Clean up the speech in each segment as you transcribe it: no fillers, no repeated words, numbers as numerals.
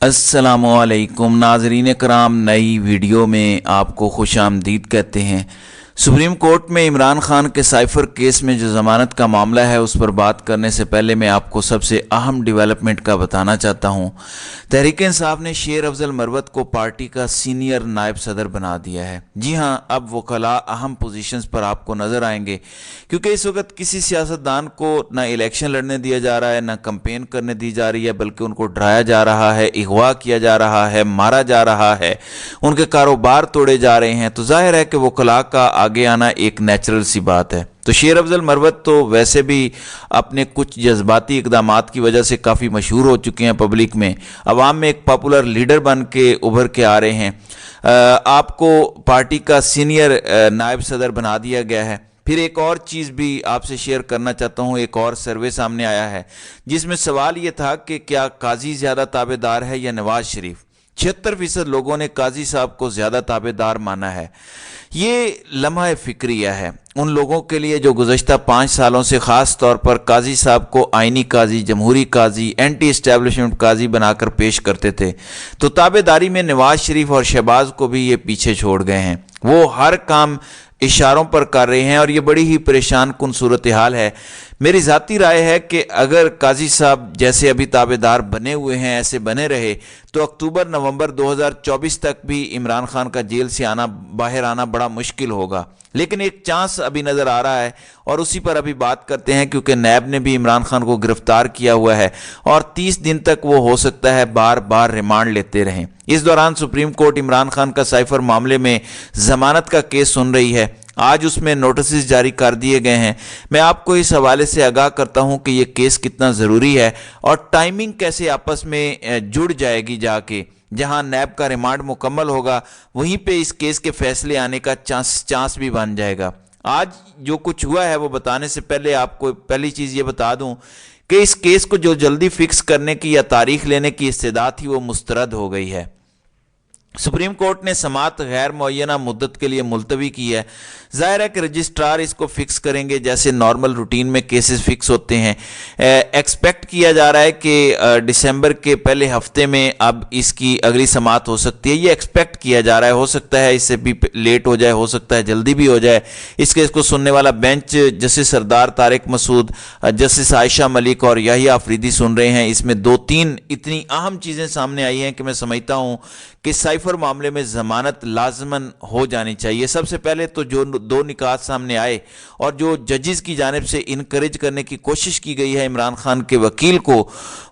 السلام علیکم ناظرین کرام، نئی ویڈیو میں آپ کو خوش آمدید کہتے ہیں۔ سپریم کورٹ میں عمران خان کے سائفر کیس میں جو ضمانت کا معاملہ ہے اس پر بات کرنے سے پہلے میں آپ کو سب سے اہم ڈیولپمنٹ کا بتانا چاہتا ہوں۔ تحریک انصاف نے شیر افضل مروت کو پارٹی کا سینئر نائب صدر بنا دیا ہے۔ جی ہاں، اب وکلاء اہم پوزیشنز پر آپ کو نظر آئیں گے، کیونکہ اس وقت کسی سیاستدان کو نہ الیکشن لڑنے دیا جا رہا ہے، نہ کمپین کرنے دی جا رہی ہے، بلکہ ان کو ڈرایا جا رہا ہے، اغوا کیا جا رہا ہے، مارا جا رہا ہے، ان کے کاروبار توڑے جا رہے ہیں۔ تو ظاہر ہے کہ وکلاء کا آگے آنا ایک نیچرل سی بات ہے۔ تو شیر افضل مروت تو ویسے بھی اپنے کچھ جذباتی اقدامات کی وجہ سے کافی مشہور ہو چکے ہیں، پبلک میں، عوام میں ایک پاپولر لیڈر بن کے ابھر کے آ رہے ہیں۔ آپ کو پارٹی کا سینئر نائب صدر بنا دیا گیا ہے۔ پھر ایک اور چیز بھی آپ سے شیئر کرنا چاہتا ہوں، ایک اور سروے سامنے آیا ہے جس میں سوال یہ تھا کہ کیا قاضی زیادہ تابع دار ہے یا نواز شریف؟ 76% لوگوں نے قاضی صاحب کو زیادہ تابع دار مانا ہے۔ یہ لمحہ فکریہ ہے ان لوگوں کے لیے جو گزشتہ 5 سالوں سے خاص طور پر قاضی صاحب کو آئینی قاضی، جمہوری قاضی، اینٹی اسٹیبلشمنٹ قاضی بنا کر پیش کرتے تھے۔ تو تابع داری میں نواز شریف اور شہباز کو بھی یہ پیچھے چھوڑ گئے ہیں۔ وہ ہر کام اشاروں پر کر رہے ہیں اور یہ بڑی ہی پریشان کن صورتحال ہے۔ میری ذاتی رائے ہے کہ اگر قاضی صاحب جیسے ابھی تابع دار بنے ہوئے ہیں ایسے بنے رہے تو اکتوبر نومبر 2024 تک بھی عمران خان کا جیل سے باہر آنا بڑا مشکل ہوگا۔ لیکن ایک چانس ابھی نظر آ رہا ہے اور اسی پر ابھی بات کرتے ہیں، کیونکہ نیب نے بھی عمران خان کو گرفتار کیا ہوا ہے اور 30 دن تک وہ ہو سکتا ہے بار بار ریمانڈ لیتے رہیں۔ اس دوران سپریم کورٹ عمران خان کا سائفر معاملے میں ضمانت کا کیس سن رہی ہے۔ آج اس میں نوٹسز جاری کر دیے گئے ہیں۔ میں آپ کو اس حوالے سے آگاہ کرتا ہوں کہ یہ کیس کتنا ضروری ہے اور ٹائمنگ کیسے آپس میں جڑ جائے گی۔ جا کے جہاں نیب کا ریمانڈ مکمل ہوگا وہیں پہ اس کیس کے فیصلے آنے کا چانس بھی بن جائے گا۔ آج جو کچھ ہوا ہے وہ بتانے سے پہلے آپ کو پہلی چیز یہ بتا دوں کہ اس کیس کو جو جلدی فکس کرنے کی یا تاریخ لینے کی استدعا تھی وہ مسترد ہو گئی ہے۔ سپریم کورٹ نے سماعت غیر معینہ مدت کے لیے ملتوی کی ہے۔ ظاہر ہے کہ رجسٹرار اس کو فکس کریں گے جیسے نارمل روٹین میں کیسز فکس ہوتے ہیں۔ ایکسپیکٹ کیا جا رہا ہے کہ دسمبر کے پہلے ہفتے میں اب اس کی اگلی سماعت ہو سکتی ہے۔ یہ ایکسپیکٹ کیا جا رہا ہے، ہو سکتا ہے اس سے بھی لیٹ ہو جائے، ہو سکتا ہے جلدی بھی ہو جائے۔ اس کیس کو سننے والا بینچ جسٹس سردار طارق مسعود، جسٹس عائشہ ملک اور یحییٰ آفریدی سن رہے ہیں۔ اس میں 2-3 اتنی اہم چیزیں سامنے آئی ہیں کہ میں سمجھتا ہوں کہ سائفر معاملے میں ضمانت لازماً ہو جانی چاہیے۔ سب سے پہلے تو جو 2 نکات سامنے آئے اور جو ججز کی جانب سے انکریج کرنے کی کوشش کی گئی ہے عمران خان کے وکیل کو،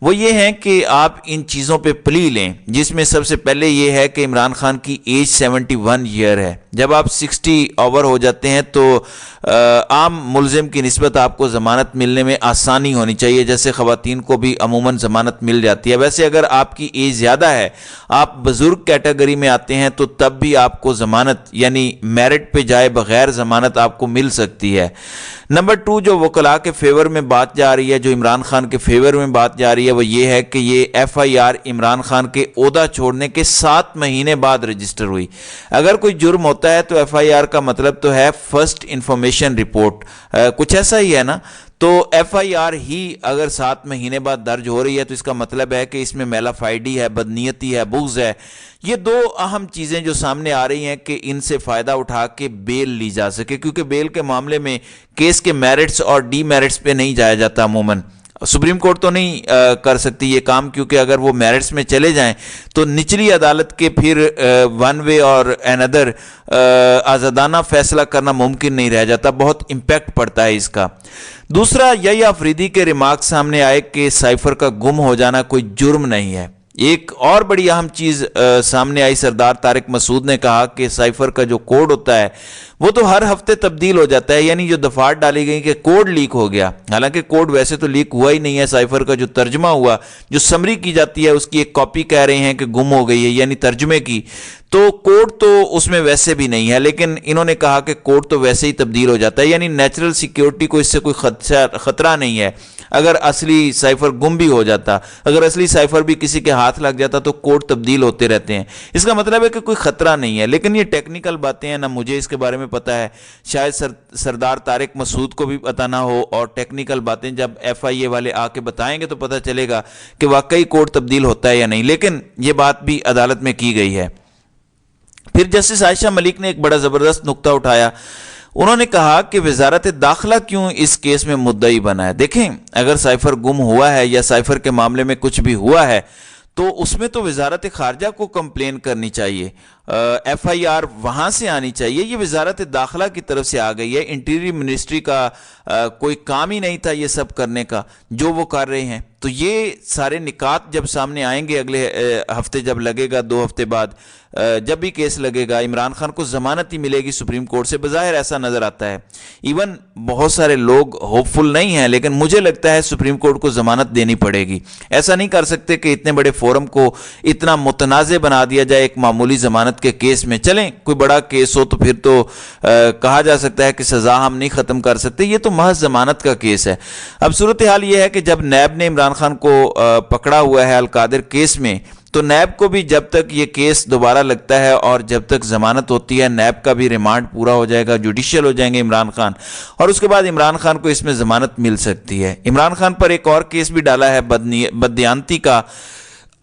وہ یہ ہیں کہ آپ ان چیزوں پہ پلی لیں، جس میں سب سے پہلے یہ ہے کہ عمران خان کی ایج 71 ایئر ہے۔ جب آپ 60 اوور ہو جاتے ہیں تو عام ملزم کی نسبت آپ کو ضمانت ملنے میں آسانی ہونی چاہیے، جیسے خواتین کو بھی عموماً ضمانت مل جاتی ہے۔ ویسے اگر آپ کی ایج زیادہ ہے، آپ بزرگ کیٹیگری میں آتے ہیں تو تب بھی آپ کو ضمانت یعنی میرٹ پہ جائے بغیر ضمانت آپ کو مل سکتی ہے۔ نمبر 2 جو وکلاء کے فیور میں بات جا رہی ہے، جو عمران خان کے فیور میں بات جا رہی ہے، وہ یہ ہے کہ یہ FIR عمران خان کے عہدہ چھوڑنے کے 7 مہینے بعد رجسٹر ہوئی۔ اگر کوئی جرم ہوتا ہے تو FIR کا مطلب تو ہے فرسٹ انفارمیشن رپورٹ، کچھ ایسا ہی ہے نا۔ تو FIR ہی اگر 7 مہینے بعد درج ہو رہی ہے تو اس کا مطلب ہے کہ اس میں میلا فائڈی ہے، بدنیتی ہے، بغض ہے۔ یہ 2 اہم چیزیں جو سامنے آ رہی ہیں کہ ان سے فائدہ اٹھا کے بیل لی جا سکے، کیونکہ بیل کے معاملے میں کیس کے میرٹس اور ڈی میرٹس پہ نہیں جایا جاتا عموماً۔ سپریم کورٹ تو نہیں کر سکتی یہ کام، کیونکہ اگر وہ میرٹس میں چلے جائیں تو نچلی عدالت کے پھر ون وے اور اینادر آزادانہ فیصلہ کرنا ممکن نہیں رہ جاتا، بہت امپیکٹ پڑتا ہے اس کا۔ دوسرا، یحییٰ آفریدی کے ریمارک سامنے آئے کہ سائفر کا گم ہو جانا کوئی جرم نہیں ہے۔ ایک اور بڑی اہم چیز سامنے آئی، سردار طارق مسعود نے کہا کہ سائفر کا جو کوڈ ہوتا ہے وہ تو ہر ہفتے تبدیل ہو جاتا ہے، یعنی جو دفعات ڈالی گئی کہ کوڈ لیک ہو گیا، حالانکہ کوڈ ویسے تو لیک ہوا ہی نہیں ہے۔ سائفر کا جو ترجمہ ہوا، جو سمری کی جاتی ہے، اس کی ایک کاپی کہہ رہے ہیں کہ گم ہو گئی ہے، یعنی ترجمے کی، تو کوڈ تو اس میں ویسے بھی نہیں ہے، لیکن انہوں نے کہا کہ کوڈ تو ویسے ہی تبدیل ہو جاتا ہے، یعنی نیچرل سیکیورٹی کو اس سے کوئی خطرہ نہیں ہے۔ اگر اصلی سائفر گم بھی ہو جاتا، اگر اصلی سائفر بھی کسی کے ہاتھ لگ جاتا تو کوڈ تبدیل ہوتے رہتے ہیں، اس کا مطلب ہے کہ کوئی خطرہ نہیں ہے۔ لیکن یہ ٹیکنیکل باتیں ہیں، نہ مجھے اس کے بارے میں پتہ ہے, شاید سردار طارق مسعود کو بھی پتہ نہ ہو, اور ٹیکنیکل باتیں جب FIA والے آ کے بتائیں گے تو پتہ چلے گا کہ واقعی کوڈ تبدیل ہوتا ہے یا نہیں, لیکن یہ بات بھی عدالت میں کی گئی ہے. پھر جسٹس عائشہ ملک نے ایک بڑا زبردست نقطہ اٹھایا. انہوں نے کہا کہ وزارت داخلہ کیوں اس کیس میں مدعی بنا ہے. دیکھیں, اگر سائفر گم ہوا ہے یا سائفر کے معاملے میں کچھ بھی ہوا ہے تو اس میں تو وزارت خارجہ کو کمپلین کرنی چاہیے, FIR وہاں سے آنی چاہیے. یہ وزارت داخلہ کی طرف سے آ گئی ہے. انٹیریئر منسٹری کا کوئی کام ہی نہیں تھا یہ سب کرنے کا جو وہ کر رہے ہیں. تو یہ سارے نکات جب سامنے آئیں گے اگلے ہفتے, جب لگے گا 2 ہفتے بعد, جب بھی کیس لگے گا, عمران خان کو ضمانت ہی ملے گی سپریم کورٹ سے, بظاہر ایسا نظر آتا ہے. ایون بہت سارے لوگ ہوپ فل نہیں ہیں, لیکن مجھے لگتا ہے سپریم کورٹ کو ضمانت دینی پڑے گی. ایسا نہیں کر سکتے کہ اتنے بڑے فورم کو اتنا متنازع بنا دیا جائے ایک معمولی ضمانت کے کیس میں. چلیں کوئی بڑا کیس ہو تو پھر تو کہا جا سکتا ہے کہ سزا ہم نہیں ختم کر سکتے, یہ تو محض ضمانت کا کیس ہے. اب صورتحال یہ ہے کہ جب نیب نے عمران خان کو پکڑا ہوا ہے القادر کیس میں, تو نیب کو بھی جب تک یہ کیس دوبارہ لگتا ہے اور جب تک ضمانت ہوتی ہے, نیب کا بھی ریمانڈ پورا ہو جائے گا, جوڈیشل ہو جائیں گے عمران خان, اور اس کے بعد عمران خان کو اس میں ضمانت مل سکتی ہے. عمران خان پر ایک اور کیس بھی ڈالا ہے بددیانتی کا,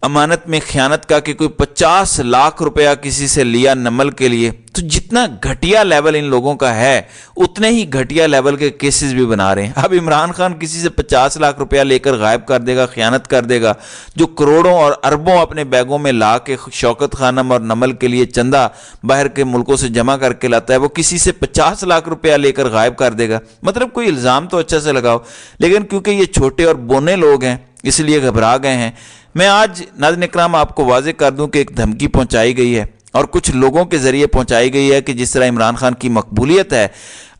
امانت میں خیانت کا, کہ کوئی 50 لاکھ روپیہ کسی سے لیا نمل کے لیے. تو جتنا گھٹیا لیول ان لوگوں کا ہے اتنے ہی گھٹیا لیول کے کیسز بھی بنا رہے ہیں. اب عمران خان کسی سے 50 لاکھ روپیہ لے کر غائب کر دے گا, خیانت کر دے گا, جو کروڑوں اور اربوں اپنے بیگوں میں لا کے شوکت خانم اور نمل کے لیے چندہ باہر کے ملکوں سے جمع کر کے لاتا ہے, وہ کسی سے 50 لاکھ روپیہ لے کر غائب کر دے گا. مطلب کوئی الزام تو اچھا سے لگاؤ, لیکن کیونکہ یہ چھوٹے اور بونے لوگ ہیں اس لیے گھبرا گئے ہیں. میں آج ناظرین اکرام آپ کو واضح کر دوں کہ ایک دھمکی پہنچائی گئی ہے, اور کچھ لوگوں کے ذریعے پہنچائی گئی ہے, کہ جس طرح عمران خان کی مقبولیت ہے,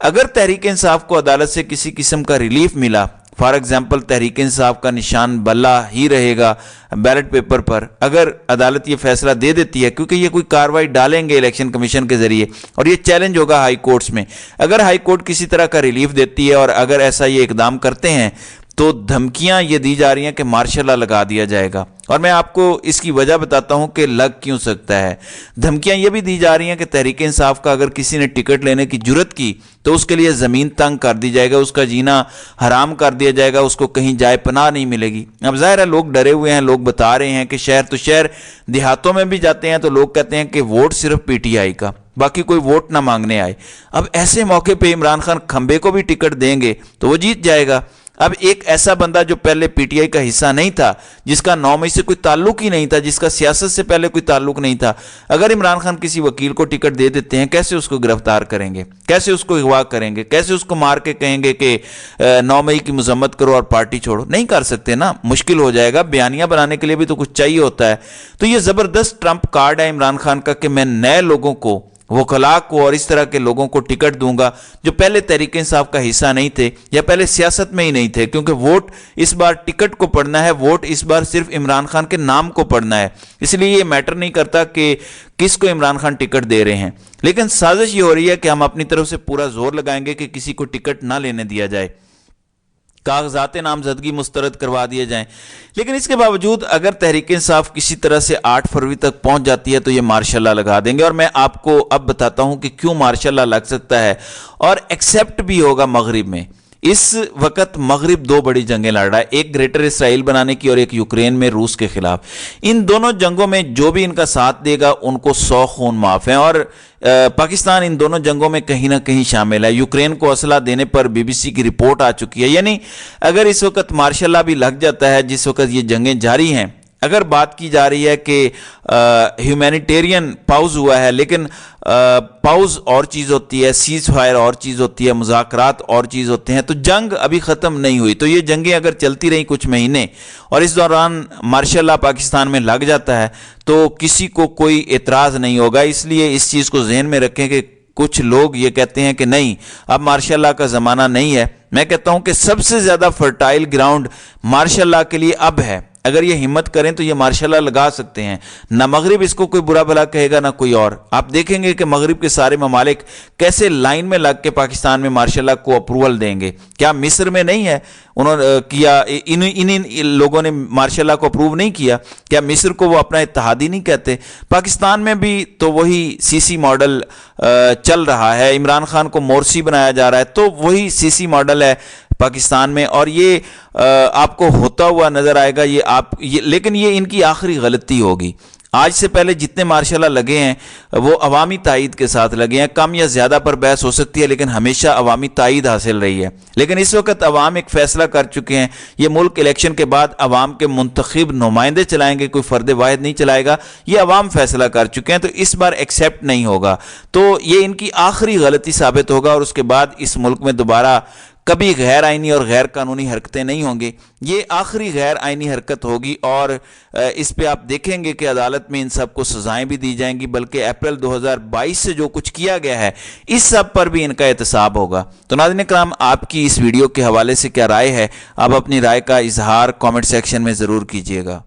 اگر تحریک انصاف کو عدالت سے کسی قسم کا ریلیف ملا, فار ایگزامپل تحریک انصاف کا نشان بلہ ہی رہے گا بیلٹ پیپر پر, اگر عدالت یہ فیصلہ دے دیتی ہے, کیونکہ یہ کوئی کارروائی ڈالیں گے الیکشن کمیشن کے ذریعے اور یہ چیلنج ہوگا ہائی کورٹس میں, اگر ہائی کورٹ کسی طرح کا ریلیف دیتی ہے اور اگر ایسا یہ اقدام کرتے ہیں, تو دھمکیاں یہ دی جا رہی ہیں کہ مارشل لا لگا دیا جائے گا. اور میں آپ کو اس کی وجہ بتاتا ہوں کہ لگ کیوں سکتا ہے. دھمکیاں یہ بھی دی جا رہی ہیں کہ تحریک انصاف کا اگر کسی نے ٹکٹ لینے کی جرت کی تو اس کے لیے زمین تنگ کر دی جائے گا, اس کا جینا حرام کر دیا جائے گا, اس کو کہیں جائے پناہ نہیں ملے گی. اب ظاہر ہے لوگ ڈرے ہوئے ہیں, لوگ بتا رہے ہیں کہ شہر تو شہر دیہاتوں میں بھی جاتے ہیں تو لوگ کہتے ہیں کہ ووٹ صرف PTI کا, باقی کوئی ووٹ نہ مانگنے آئے. اب ایسے موقع پہ عمران خان کھمبے کو بھی ٹکٹ دیں گے تو وہ جیت جائے گا. اب ایک ایسا بندہ جو پہلے PTI کا حصہ نہیں تھا, جس کا 9 مئی سے کوئی تعلق ہی نہیں تھا, جس کا سیاست سے پہلے کوئی تعلق نہیں تھا, اگر عمران خان کسی وکیل کو ٹکٹ دے دیتے ہیں, کیسے اس کو گرفتار کریں گے, کیسے اس کو اغوا کریں گے, کیسے اس کو مار کے کہیں گے کہ 9 مئی کی مذمت کرو اور پارٹی چھوڑو؟ نہیں کر سکتے نا, مشکل ہو جائے گا. بیانیہ بنانے کے لیے بھی تو کچھ چاہیے ہوتا ہے. تو یہ زبردست ٹرمپ کارڈ ہے عمران خان کا کہ میں نئے لوگوں کو, وکلاء کو اور اس طرح کے لوگوں کو ٹکٹ دوں گا جو پہلے تحریک انصاف کا حصہ نہیں تھے یا پہلے سیاست میں ہی نہیں تھے, کیونکہ ووٹ اس بار ٹکٹ کو پڑنا ہے, ووٹ اس بار صرف عمران خان کے نام کو پڑنا ہے. اس لیے یہ میٹر نہیں کرتا کہ کس کو عمران خان ٹکٹ دے رہے ہیں, لیکن سازش یہ ہو رہی ہے کہ ہم اپنی طرف سے پورا زور لگائیں گے کہ کسی کو ٹکٹ نہ لینے دیا جائے, کاغذات نامزدگی مسترد کروا دیے جائیں. لیکن اس کے باوجود اگر تحریک انصاف کسی طرح سے 8 فروری تک پہنچ جاتی ہے تو یہ مارشل لا لگا دیں گے. اور میں آپ کو اب بتاتا ہوں کہ کیوں مارشل لا لگ سکتا ہے, اور ایکسیپٹ بھی ہوگا مغرب میں. اس وقت مغرب 2 بڑی جنگیں لڑ رہا ہے, ایک گریٹر اسرائیل بنانے کی اور ایک یوکرین میں روس کے خلاف. ان دونوں جنگوں میں جو بھی ان کا ساتھ دے گا ان کو 100 خون معاف ہیں, اور پاکستان ان دونوں جنگوں میں کہیں نہ کہیں شامل ہے. یوکرین کو اسلحہ دینے پر BBC کی رپورٹ آ چکی ہے. یعنی اگر اس وقت مارشل لا بھی لگ جاتا ہے, جس وقت یہ جنگیں جاری ہیں, اگر بات کی جا رہی ہے کہ ہیومینیٹیرین پاؤز ہوا ہے, لیکن پاؤز اور چیز ہوتی ہے, سیز فائر اور چیز ہوتی ہے, مذاکرات اور چیز ہوتے ہیں, تو جنگ ابھی ختم نہیں ہوئی. تو یہ جنگیں اگر چلتی رہیں کچھ مہینے اور اس دوران مارشل لا پاکستان میں لگ جاتا ہے تو کسی کو کوئی اعتراض نہیں ہوگا. اس لیے اس چیز کو ذہن میں رکھیں کہ کچھ لوگ یہ کہتے ہیں کہ نہیں اب مارشل لا کا زمانہ نہیں ہے. میں کہتا ہوں کہ سب سے زیادہ فرٹائل گراؤنڈ مارشل لا کے لیے اب ہے, اگر یہ ہمت کریں تو یہ مارشاء اللہ لگا سکتے ہیں. نہ مغرب اس کو کوئی برا بھلا کہے گا نہ کوئی اور. آپ دیکھیں گے کہ مغرب کے سارے ممالک کیسے لائن میں لگ کے پاکستان میں مارشاء اللہ کو اپروول دیں گے. کیا مصر میں نہیں ہے؟ انہوں نے کیا ان لوگوں نے مارشاء اللہ کو اپروو نہیں کیا؟ کیا مصر کو وہ اپنا اتحادی نہیں کہتے؟ پاکستان میں بھی تو وہی سی سی ماڈل چل رہا ہے. عمران خان کو مورسی بنایا جا رہا ہے تو وہی سی سی ماڈل ہے پاکستان میں، اور یہ آپ کو ہوتا ہوا نظر آئے گا. لیکن یہ ان کی آخری غلطی ہوگی. آج سے پہلے جتنے مارشاء اللہ لگے ہیں وہ عوامی تائید کے ساتھ لگے ہیں. کم یا زیادہ پر بحث ہو سکتی ہے لیکن ہمیشہ عوامی تائید حاصل رہی ہے. لیکن اس وقت عوام ایک فیصلہ کر چکے ہیں. یہ ملک الیکشن کے بعد عوام کے منتخب نمائندے چلائیں گے، کوئی فرد واحد نہیں چلائے گا. یہ عوام فیصلہ کر چکے ہیں تو اس بار ایکسیپٹ نہیں ہوگا. تو یہ ان کی آخری غلطی ثابت ہوگا اور اس کے بعد اس ملک میں دوبارہ کبھی غیر آئینی اور غیر قانونی حرکتیں نہیں ہوں گی. یہ آخری غیر آئینی حرکت ہوگی اور اس پہ آپ دیکھیں گے کہ عدالت میں ان سب کو سزائیں بھی دی جائیں گی، بلکہ اپریل 2022 سے جو کچھ کیا گیا ہے اس سب پر بھی ان کا احتساب ہوگا. تو ناظرین کرام، آپ کی اس ویڈیو کے حوالے سے کیا رائے ہے؟ آپ اپنی رائے کا اظہار کامنٹ سیکشن میں ضرور کیجیے گا.